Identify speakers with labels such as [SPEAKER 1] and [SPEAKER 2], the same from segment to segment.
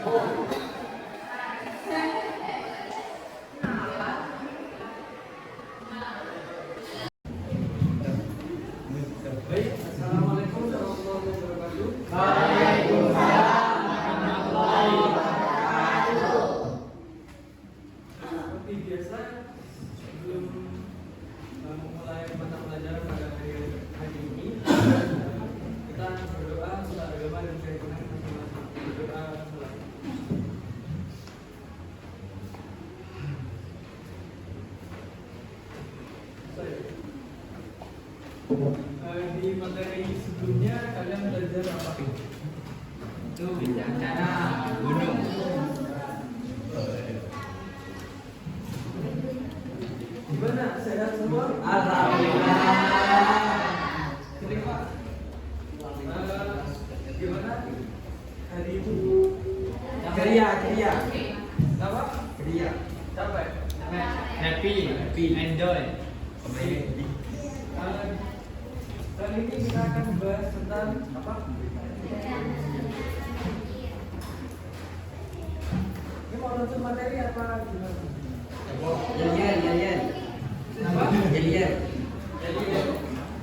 [SPEAKER 1] Baik, assalamualaikum warahmatullahi wabarakatuh.
[SPEAKER 2] Waalaikumsalam warahmatullahi wabarakatuh.
[SPEAKER 1] Seperti biasa, sebelum memulai mata pelajaran pada hari ini, kita berdoa setelah agama dan keyakinan masing-masing. Berdoa selalu. Di materi sebelumnya kalian belajar apa?
[SPEAKER 2] Itu bencana gunung.
[SPEAKER 1] Gimana? Sehat semua?
[SPEAKER 2] Alhamdulillah.
[SPEAKER 1] Terima. Gimana hari itu?
[SPEAKER 2] Ceria.
[SPEAKER 1] Apa?
[SPEAKER 2] Ceria.
[SPEAKER 1] Capek?
[SPEAKER 2] Happy. Enjoy.
[SPEAKER 1] Kali ini kita akan membahas tentang apa? Ini mau langsung materi apa gimana?
[SPEAKER 2] Jalian.
[SPEAKER 1] Apa?
[SPEAKER 2] Jalian.
[SPEAKER 1] Jadi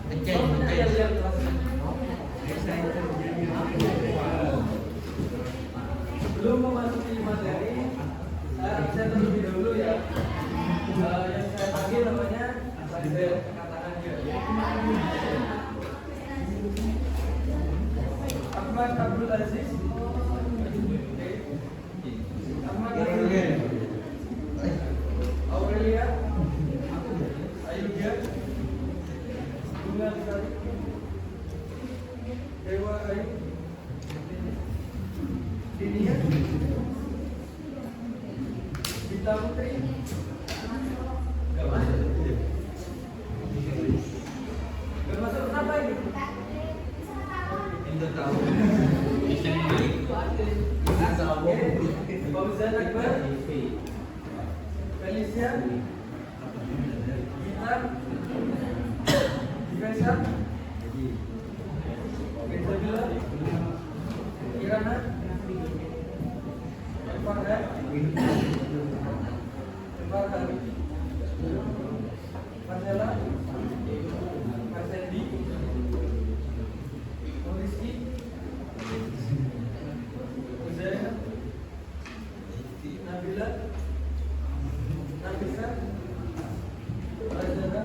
[SPEAKER 2] Pencet.
[SPEAKER 1] lihat kelasnya. Sebelum memasuki materi, saya terlebih dahulu ya. Yang saya panggil namanya saya katakan dia. Ahmad Abdul Aziz. Ahmad Abdul Aziz. Aurelia. Ayudia. Bunga Lestari. Dewa Ayu. Dinia. Gita Putri. Gak masuk. Gak masuk kenapa ini?
[SPEAKER 2] Itu tahu. Bisa dibeli.
[SPEAKER 1] Fauzan Akbar. Felicia. Gita. Dikasa. Isabella. Kirana. Farhan. Farhan. Marcella. Marcendi. Rizky. Uzaina. Nabila. Nafisa. Razana.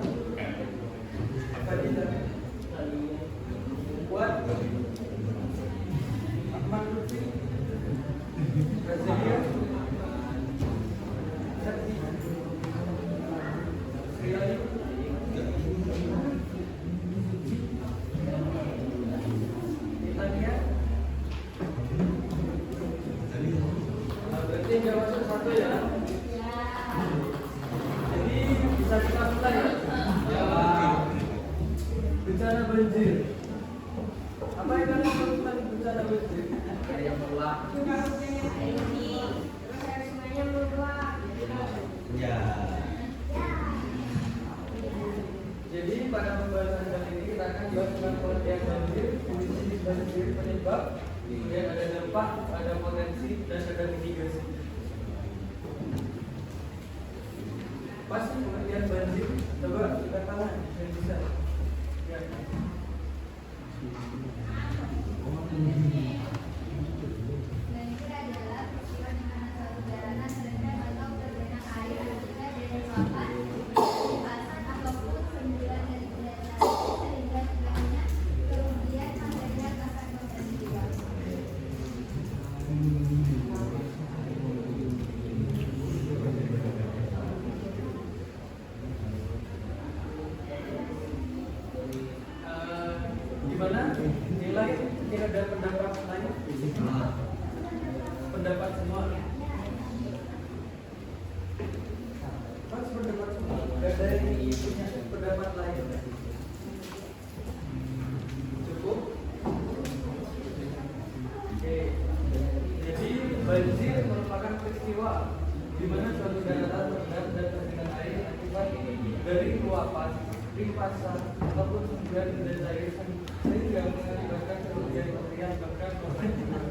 [SPEAKER 1] Fadila. Fuad. Ahmad Lutfi. Razelia. Sakti. Sri Ayu. Tania. Berarti yang jawab satu ya. Jadi bisa kita mulai ya. Bencana banjir. Apa yang kalian tahu tentang bencana banjir?
[SPEAKER 2] Yang meluap. Ya.
[SPEAKER 1] Jadi pada pembahasan kali ini kita akan bahas tentang pengertian banjir, fungsi banjir, penyebab, kemudian ada dampak, ada potensi, dan ada mitigasi. Pasti pengertian banjir, coba kita tangan yang bisa. Ya.
[SPEAKER 3] Banjir adalah peristiwa di mana suatu jalanan terendam atau tergenang air ketika dari luapan, limpasan ataupun semburan dari dasar sehingga terjadinya kerugian material akan berperistiwa.
[SPEAKER 1] Gimana nilai mungkin ada pendapat lain? Pendapat semua. Mas pendapat semua. Gak ada yang punya pendapat lain. Cukup. Oke. Jadi banjir merupakan peristiwa di mana suatu daratan terendam dan tergenang air akibat dari luapan, limpasan ataupun semburan dari air sehingga mengakibatkan kerugian material bahkan korban jiwa.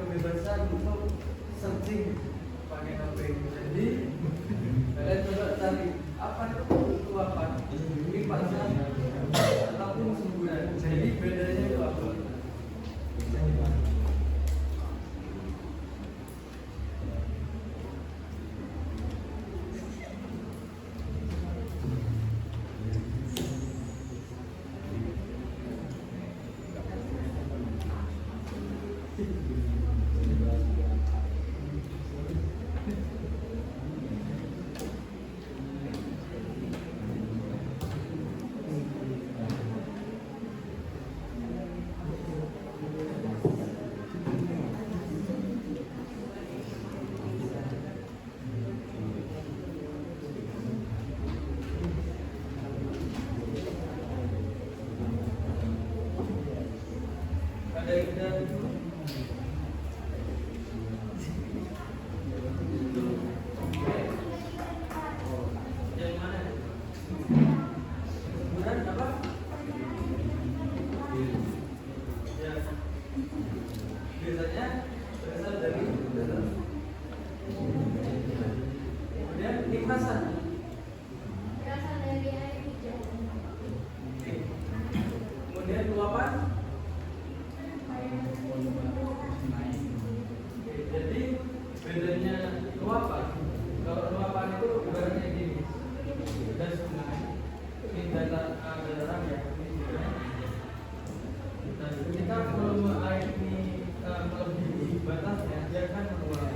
[SPEAKER 1] kebebasan untuk searching pakai HP. Jadi kalian coba cari apa itu luapan, limpasan ataupun semburan. Jadi bedanya itu apa? Ada yang yang mana? Semburan apa? Ya. Biasanya berasal dari udara. Kemudian limpasan.
[SPEAKER 3] Berasal dari air hujan.
[SPEAKER 1] Kemudian luapan. Jadi bedanya luapan, kalau luapan itu ibaratnya gini, ada sungai, ini dataran ya, ini sungai. Nah, ketika volume air ini melebihi batasnya, dia akan meluap.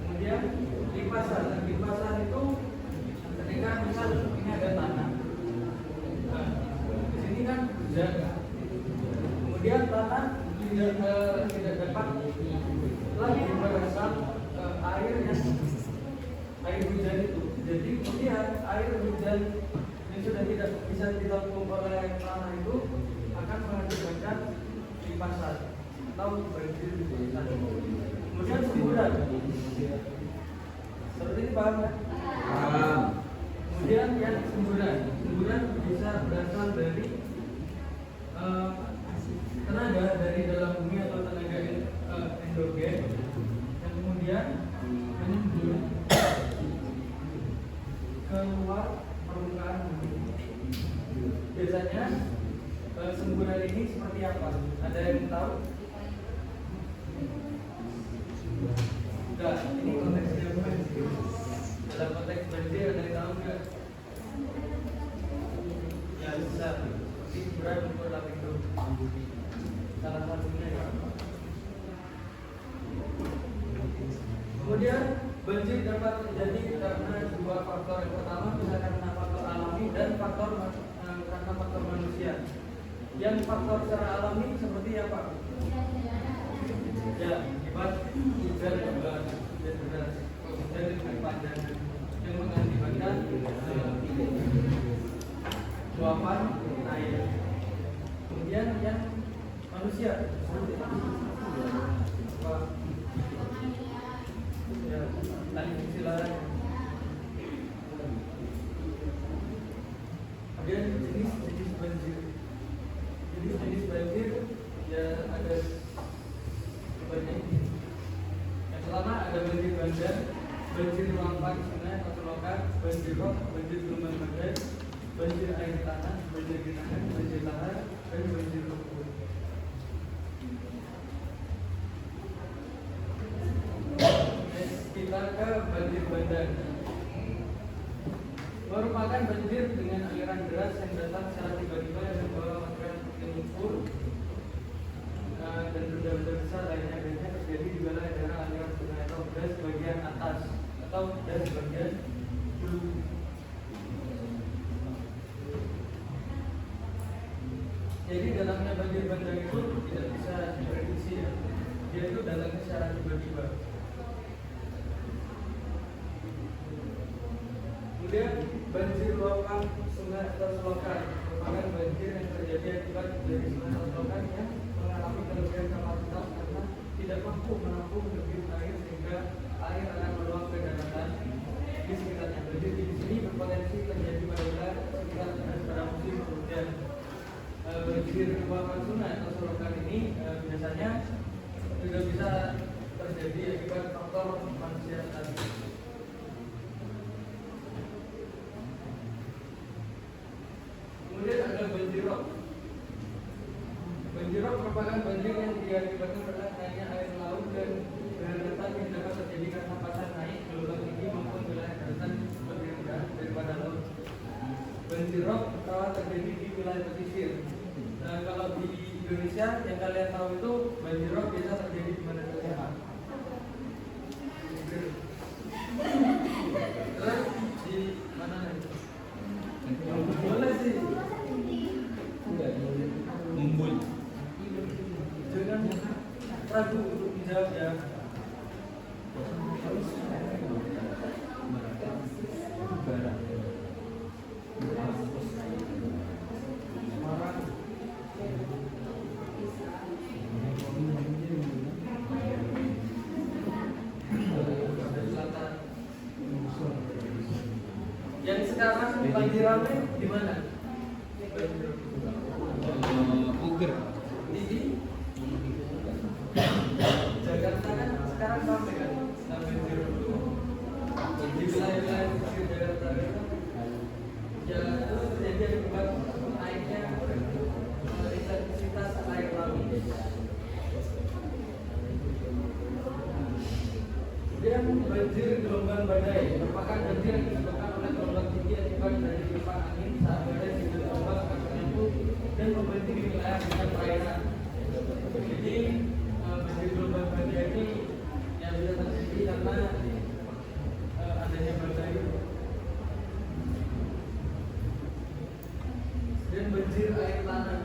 [SPEAKER 1] Kemudian limpasan, limpasan itu ketika misal ini ada tanah. Nah, di sini kan jaga. Kemudian tanah tidak dapat lagi berasal air hujan itu. Jadi kemudian air hujan yang sudah tidak bisa ditampung oleh tanah itu akan mengakibatkan limpasan atau banjir. Kemudian semburan. Seperti ini paham kan? Kemudian yang semburan bisa berasal dari tenaga dari dalam bumi atau tenaga endogen yang kemudian menyembur keluar permukaan bumi. Biasanya semburan ini seperti apa? Ada yang tahu? Enggak, ini konteksnya banjir. Dalam konteks banjir ada yang tahu nggak? Ya bisa. Seperti semburan untuk lapindo. Salah satunya ya. Kemudian banjir dapat terjadi karena dua faktor. Yang pertama bisa karena faktor alami dan karena faktor manusia. Yang faktor secara alami seperti apa? Ya, akibat hujan lebat dan deras, hujan dengan panjang yang mengakibatkan luapan air. Kemudian yang manusia apa? Ya, tadi silakan. Kemudian jenis banjir. Jenis banjir ya ada banyak. Yang pertama ada banjir bandang, banjir luapan sungai atau selokan, banjir rob, banjir gelombang badai, banjir air tanah, banjir genangan, banjir lahar, dan banjir lumpur. Kita ke banjir bandang. Merupakan banjir dengan aliran deras yang datang secara tiba-tiba yang membawa material seperti lumpur dan benda-benda besar lainnya. Biasanya terjadi di wilayah daerah aliran sungai atau das bagian atas atau das bagian hulu. Jadi datangnya banjir bandang itu tidak bisa diprediksi ya. Dia itu datangnya secara tiba-tiba. Kemudian banjir luapan sungai atau selokan merupakan banjir yang terjadi akibat dari sungai atau selokan yang mengalami kelebihan kapasitas karena tidak mampu menampung debit air sehingga air akan meluap ke daratan di sekitarnya. Banjir di sini berpotensi terjadi pada wilayah sekitar pada musim luapan sungai atau sorokan ini biasanya juga bisa terjadi akibat faktor manusia tadi. Kemudian ada banjir rob. Banjir rob merupakan banjir yang diakibatkan oleh naiknya air laut dan daratan yang dapat terjadi karena pasang naik gelombang tinggi maupun wilayah daratan lebih rendah daripada laut. Banjir rob rawan terjadi di wilayah pesisir. Nah, kalau di Indonesia yang kalian tahu itu banjir rob biasa terjadi di mana saja. Terus di mana lagi? Boleh sih.
[SPEAKER 2] Mumbul.
[SPEAKER 1] Jangan ragu untuk menjawab ya. Semarang. Selatan. Yang sekarang banjir rame di mana?
[SPEAKER 2] Uger.
[SPEAKER 1] Di Jakarta kan sekarang sampai kan banjir di wilayah-wilayah pesisir Jakarta ya itu terjadi akibat naiknya intensitas air laut. Kemudian banjir gelombang badai merupakan banjir yang disebabkan oleh gelombang tinggi akibat dari tiupan angin saat badai digelar ombak akan menyambut dan membanjiri wilayah dengan perairan. Jadi banjir gelombang badai ini yang bisa terjadi karena adanya badai. Dan banjir air tanah.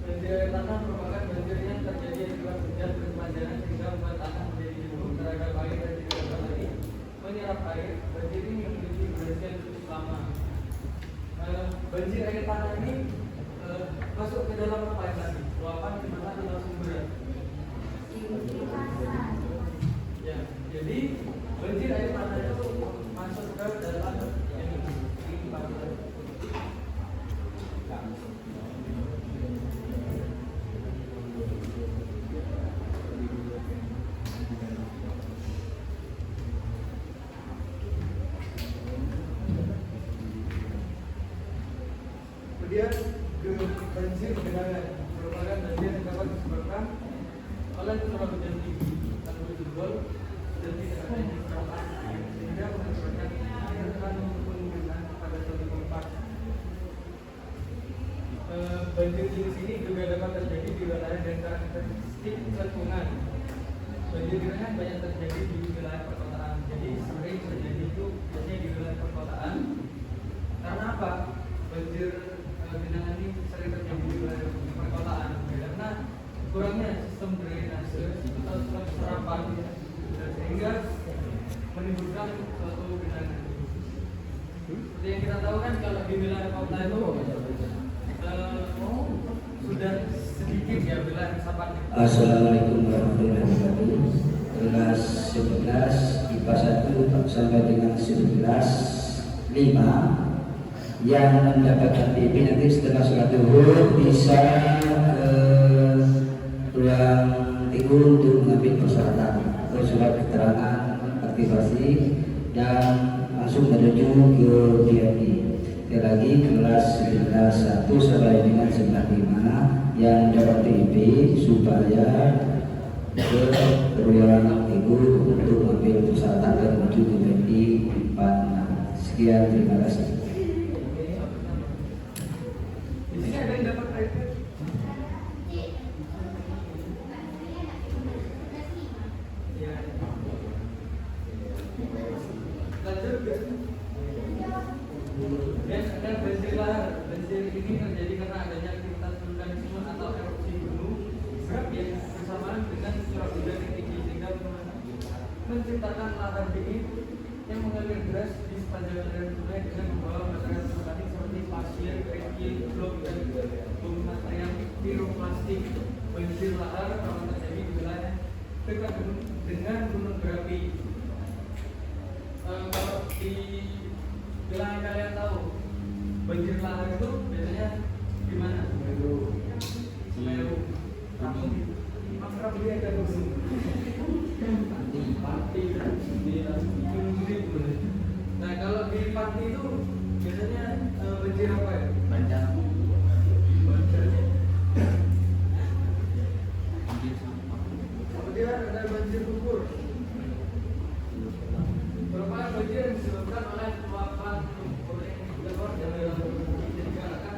[SPEAKER 1] Banjir air tanah merupakan banjir yang terjadi akibat hujan berkepanjangan sehingga membuat tanah menjadi jenuh terhadap air dan tidak dapat lagi menyerap air. Banjir ini memiliki durasi yang cukup lama. Banjir air tanah ini masuk ke dalam apa yang tadi? Luapan gimana atau sumber? Ya, jadi banjir air tanah itu masuk ke dalam ini pasar. Kemudian banjir genangan merupakan banjir yang dapat disebabkan oleh curah hujan tinggi tanpa jebol dan tidak adanya kecamatan sehingga menyebabkan air tanah mengenang pada suatu tempat. Banjir jenis ini juga dapat terjadi di wilayah dan karakteristik lingkungan. Banjir genangan banyak terjadi di wilayah perkotaan. Jadi sering terjadi itu biasanya di wilayah perkotaan. Karena apa? Banjir genangan ini sering terjadi di wilayah perkotaan karena kurangnya sistem drainase atau sistem serapan sehingga menimbulkan suatu genangan. Seperti yang kita tahu kan kalau di wilayah kota itu sudah sedikit ya wilayah resapannya.
[SPEAKER 4] Assalamualaikum warahmatullahi wabarakatuh. Kelas 11 IPA 1 sampai dengan 11 5 yang mendapatkan PP nanti setelah sholat zuhur bisa ruang tunggu untuk mengambil persyaratan atau surat keterangan aktivasi dan langsung menuju ke DMI. Sekali lagi kelas 11 1 sampai dengan 11 5 yang dapat PP supaya ke ruang tunggu untuk mengambil persyaratan dan menuju ke DMI 4. Sekian, terima kasih.
[SPEAKER 1] Di sini ada yang dapat iPad. Ya. Lanjut ya. Dan ada banjir lahar. Banjir ini terjadi karena adanya aktivitas vulkanisme atau erupsi gunung berapi yang bersamaan dengan curah hujan yang tinggi sehingga menciptakan lahar dingin yang mengalir deras di sepanjang aliran sungai dengan membawa material vulkanik seperti pasir, kerikil, blok dan bom material piroklastik. Banjir lahar rawan terjadi di wilayah dekat dengan gunung berapi. Kalau di wilayah kalian tahu banjir lahar itu biasanya di mana? Semeru. Langsung akrab dia ada gunung. Pati gunung Seribu. Nah kalau di Pati itu biasanya banjir apa ya?
[SPEAKER 2] Bandang.
[SPEAKER 1] Banjirnya.
[SPEAKER 2] Banjir sampah.
[SPEAKER 1] Kemudian ada banjir lumpur. Merupakan banjir yang disebabkan oleh luapan lumpur yang keluar dari dalam bumi dan dikarenakan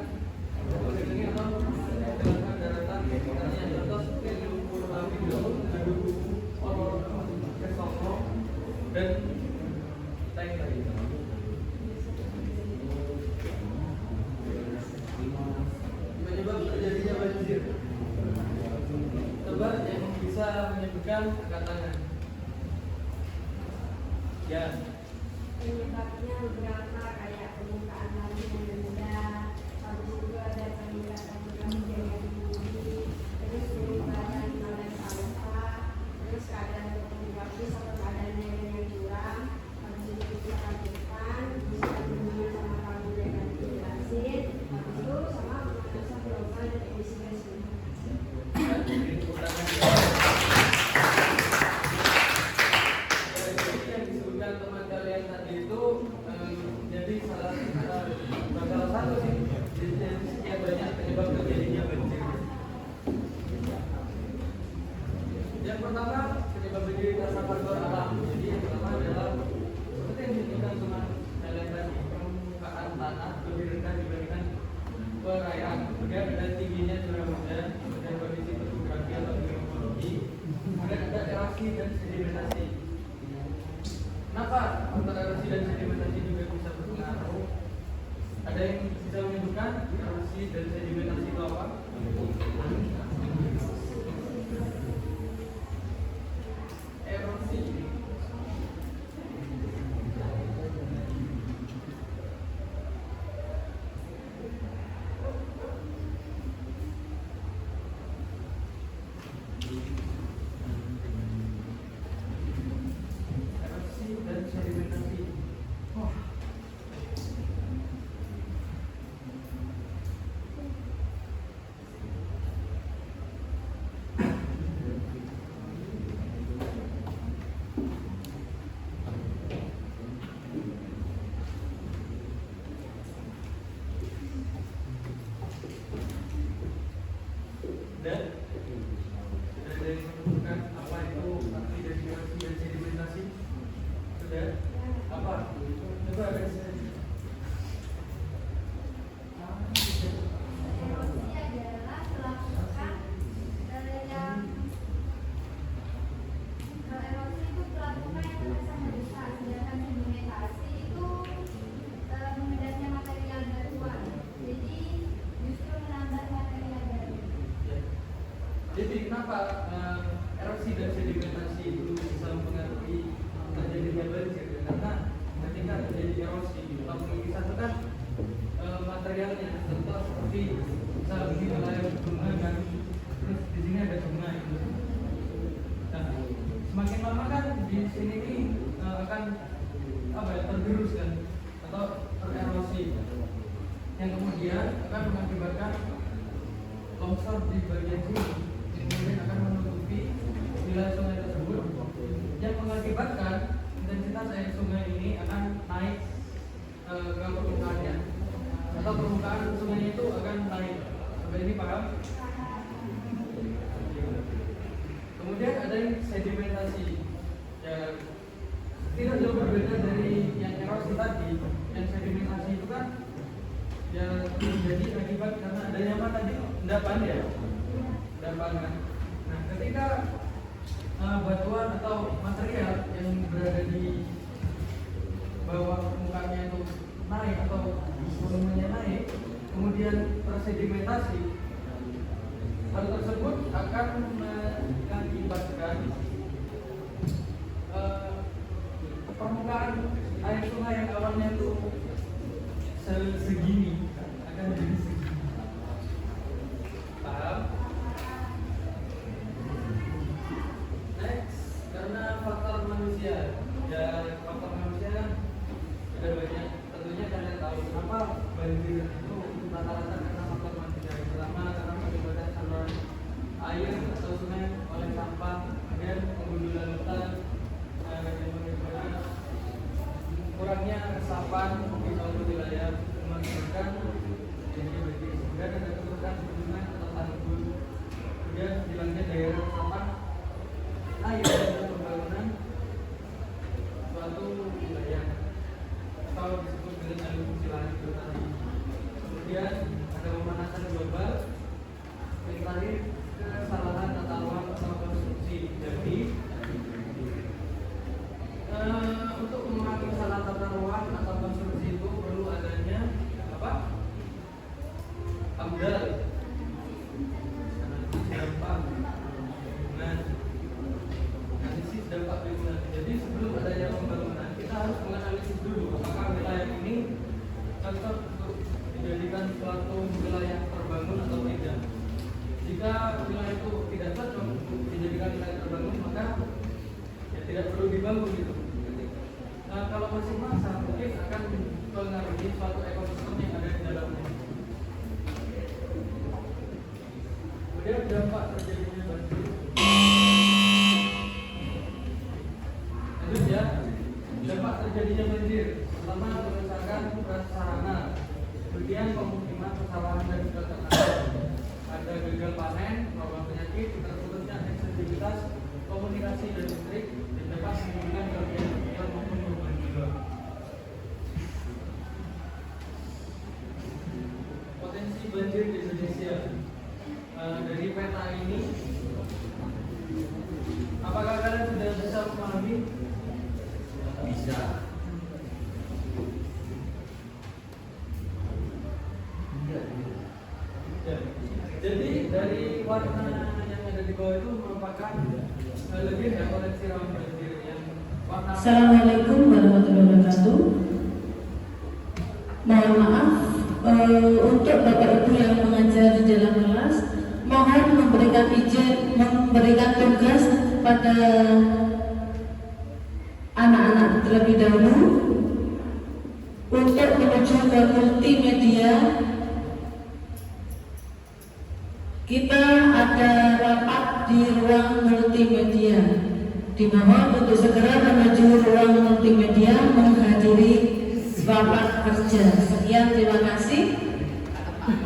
[SPEAKER 1] ini atau dikarenakan daratan sekitarnya. Contoh seperti lumpur Lapindo, Gadugu, Olor, Kesongko, dan lain-lain. Penyebab terjadinya banjir. Sebab yang bisa menyebabkan angkat tangan. Ya.
[SPEAKER 5] Penyebabnya beberapa kayak permukaan laut yang rendah, habis itu ada peningkatan curah hujan yang tinggi, terus penyebaran oleh sampah, terus keadaan topografis atau keadaan air yang curang, habis itu kecelakaan, bisa berhubungan sama kabut negatif transit, habis itu sama pemanasan global dan emisi gas rumah kaca.
[SPEAKER 1] Yang disebutkan teman kalian tadi itu jadi salah satu sih dari sekian banyak penyebab terjadinya banjir. Yang pertama penyebab banjir karena faktor alam. Jadi yang pertama adalah seperti yang disebutkan teman kalian tadi, permukaan tanah lebih rendah dibandingkan perairan. Kemudian ada tingginya curah hujan dan kondisi topografi atau geomorfologi. Kemudian ada erosi dan sedimentasi. Kenapa faktor erosi dan sedimentasi juga bisa berpengaruh? Ada yang bisa menyebutkan erosi dan sedimentasi itu apa? Erosi. Erosi dan sedimentasi. Wah. Dan sudah ada yang menemukan apa itu arti dari erosi dan sedimentasi? Sudah? Apa? Coba ada
[SPEAKER 3] Erosi adalah pelapukan yang kalau erosi itu pelapukan yang terasa merusak, sedangkan sedimentasi itu mengedapnya material baruan. Jadi justru menambah material baru.
[SPEAKER 1] Jadi kenapa erosi dan sedimentasi itu bisa mempengaruhi terjadinya banjir? Karena ketika terjadi erosi atau pengikisan itu kan materialnya contoh seperti misal ini wilayah bunga kan, terus di sini ada bunga itu. Nah, semakin lama kan di sini ini akan apa ya, tergerus kan atau tererosi yang kemudian akan mengakibatkan longsor di bagian sini yang kemudian akan menutupi wilayah sungai tersebut yang mengakibatkan intensitas air sungai ini akan naik ke permukaannya atau permukaan sungai itu akan naik. Sampai ini paham? Kemudian ada yang sedimentasi. Ya, tidak jauh berbeda dari yang erosi tadi. Yang sedimentasi itu kan ya terjadi akibat karena adanya apa tadi? Endapan ya. Endapan kan. Nah, ketika batuan atau material yang berada di bawah permukaannya itu naik atau volumenya naik, kemudian tersedimentasi, hal tersebut akan mengakibatkan permukaan air sungai yang awalnya itu segini akan menjadi segini. Paham? Next, karena faktor manusia. Ya, faktor manusia kan ada banyak. Tentunya kalian tahu kenapa banjir itu rata-rata karena faktor manusia. Yang pertama karena penyebabnya saluran diganggu gitu. Nah, kalau masih masa mungkin akan mengaruhi suatu ekosistem yang ada di dalamnya. Kemudian dampak terjadinya banjir. Lanjut ya, dampak terjadinya banjir pertama kerusakan prasarana, kemudian pemukiman, persawahan dan peternakan. Ada gagal panen, wabah penyakit, terputusnya aksesibilitas komunikasi dan listrik, dan dapat menimbulkan kerugian material maupun korban jiwa. Potensi banjir di Indonesia. Dari peta ini, apakah kalian sudah bisa memahami?
[SPEAKER 2] Bisa.
[SPEAKER 1] Ya. Jadi dari warna yang ada di bawah itu merupakan lebih ya koleksi rawan banjir yang warna.
[SPEAKER 6] Assalamualaikum warahmatullahi wabarakatuh. Mohon maaf untuk Bapak Ibu yang mengajar di dalam kelas, mohon memberikan izin, memberikan tugas pada anak-anak terlebih dahulu untuk menuju ke multimedia. Kita ada rapat di ruang multimedia. Dimohon untuk segera menuju ruang multimedia menghadiri rapat kerja. Sekian, terima kasih.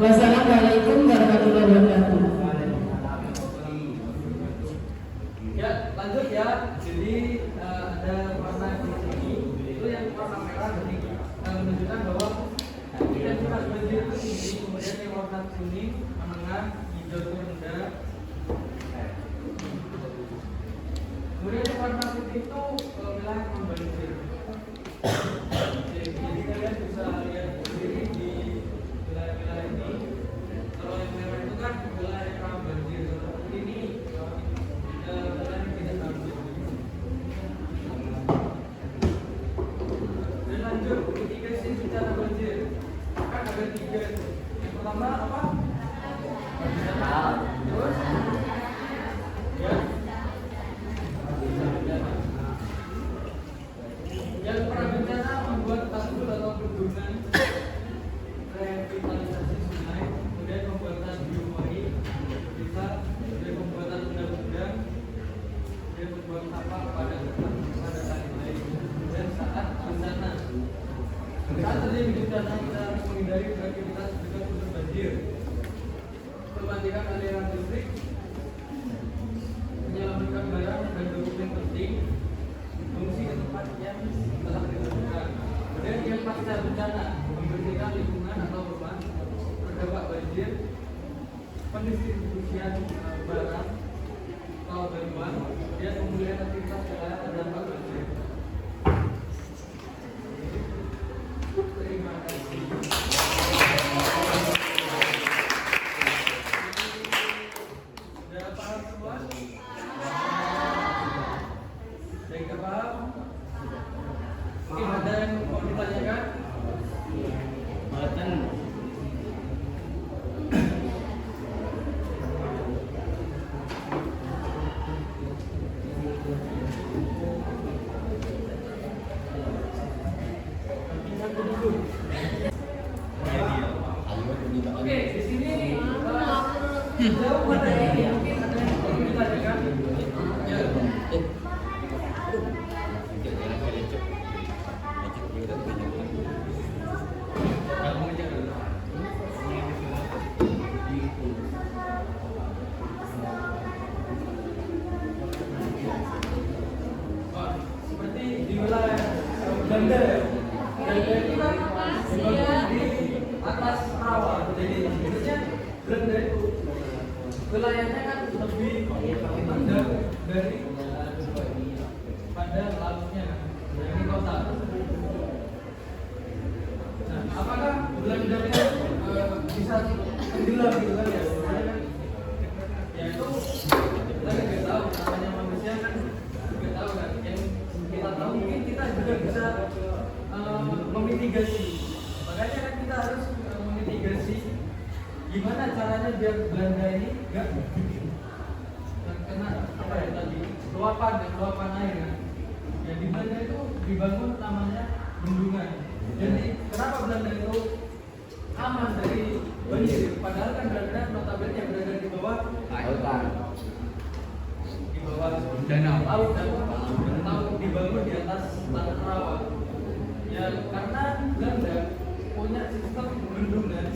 [SPEAKER 6] Wassalamualaikum warahmatullahi wabarakatuh.
[SPEAKER 1] Ya, lanjut ya. Jadi ada warna di sini, itu yang warna merah ini menunjukkan bahwa intensitas banjir itu tinggi. Kemudian yang warna kuning, menengah, hijau itu rendah. Kemudian yang warna putih itu wilayah membanjir. Jadi kalian bisa lihat sendiri di wilayah-wilayah ini. Kalau yang merah itu kan wilayah yang rawan banjir. Ini wilayah yang tidak rawan banjir. Dan lanjut mitigasi bencana banjir. Kan ada 3 itu. Yang pertama apa? Terus ya. Yang prabencana membuat tanggul atau bendungan, revitalisasi sungai, kemudian pembuatan biomori, bisa dari pembuatan undang-undang, dan membuat kapal pada lain. Dan saat bencana, saat terjadi bencana kita harus menghindari beraktivitas dekat sumber banjir, mematikan aliran listrik, menyelamatkan barang dan dokumen penting, mengungsi ke tempat yang telah ditentukan. Kemudian yang pasca bencana, membersihkan lingkungan atau rumah terdampak banjir, pendistribusian barang atau bantuan, kemudian pemulihan aktivitas wilayah terdampak banjir. Terima kasih. Sudah paham semua? Baik, paham? Mungkin ada yang mau ditanyakan?
[SPEAKER 2] Bahkan
[SPEAKER 1] Oke, di sini jauh mana ini? Mungkin ada yang perlu ditanyakan? Ya. Wah, seperti di wilayah Belanda ya. Belanda itu kan dibangun di atas rawa. Jadi sebenarnya Belanda itu wilayahnya kan lebih rendah dari pada lautnya dari kota. Nah, apakah Belanda itu bisa tenggelam gitu kan ya? Ya itu kita nggak tahu, namanya manusia kan nggak tahu kan. Yang kita tahu mungkin kita juga bisa memitigasi. Makanya kan kita harus memitigasi gimana caranya biar Belanda ini nggak kena apa ya tadi luapan air kan. Jadi di Belanda itu dibangun namanya bendungan. Jadi kenapa Belanda itu aman dari banjir? Padahal kan Belanda notabene yang berada di bawah
[SPEAKER 2] Lautan.
[SPEAKER 1] di bawah
[SPEAKER 2] Danau.
[SPEAKER 1] laut dan tahu dibangun di atas tanah rawa. Ya karena Belanda punya sistem bendungan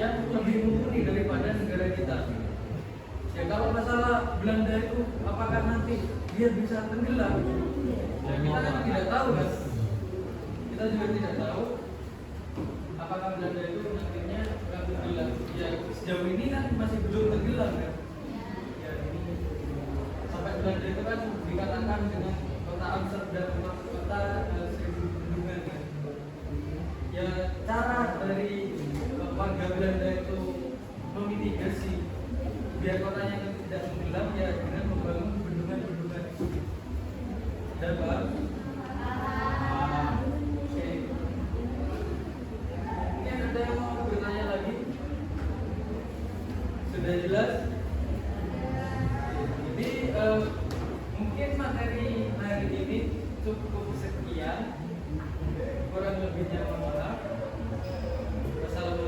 [SPEAKER 1] yang lebih mumpuni daripada negara kita. Ya kalau masalah Belanda itu apakah nanti dia bisa tenggelam? Ya, kita kan tidak tahu kan. Kita juga tidak tahu apakah Belanda itu nantinya akan tenggelam. Ya sejauh ini kan masih belum tenggelam kan. Ya ini sampai Belanda itu kan dikatakan dengan kota Amsterdam kota seribu bendungan kan. Ya cara dari warga Belanda itu memitigasi biar kotanya tidak tenggelam ya dengan membangun bendungan-bendungan. Dan Pak, oke. Mungkin ada yang mau bertanya lagi? Sudah jelas? Jadi mungkin materi hari ini cukup sekian. Kurang lebihnya mohon maaf. Wassalamualaikum